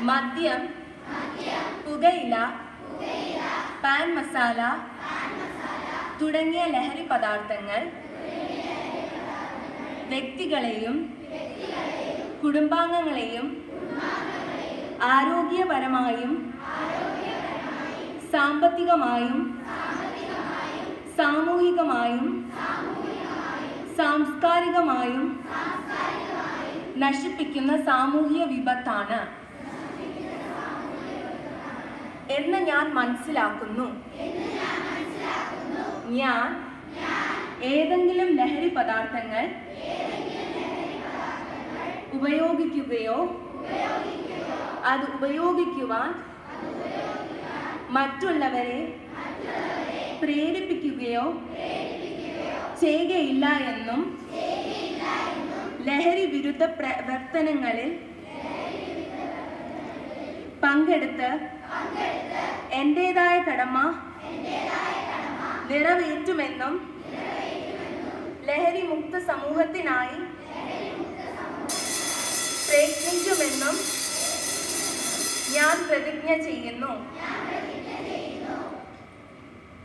മദ്യം, പുകയില, പാൻ മസാല തുടങ്ങിയ ലഹരി പദാർത്ഥങ്ങൾ വ്യക്തികളെയും കുടുംബാംഗങ്ങളെയും ആരോഗ്യപരമായും സാമ്പത്തികമായും സാമൂഹികമായും സാംസ്കാരികമായും നശിപ്പിക്കുന്ന സാമൂഹിക വിപത്താണ് എന്ന് ഞാൻ മനസ്സിലാക്കുന്നു. ഞാൻ ഏതെങ്കിലും ലഹരി പദാർത്ഥങ്ങൾ ഉപയോഗിക്കുകയോ അത് ഉപയോഗിക്കുവാൻ മറ്റുള്ളവരെ പ്രേരിപ്പിക്കുകയോ ചെയ്യുകയില്ല എന്നും ലഹരി വിരുദ്ധ പ്രവർത്തനങ്ങളിൽ പങ്കെടുത്ത് എന്റേതായ കടമ നിറവേറ്റുമെന്നും ലഹരി മുക്ത സമൂഹത്തിനായി പ്രയത്നിക്കുമെന്നും ഞാൻ പ്രതിജ്ഞ ചെയ്യുന്നു.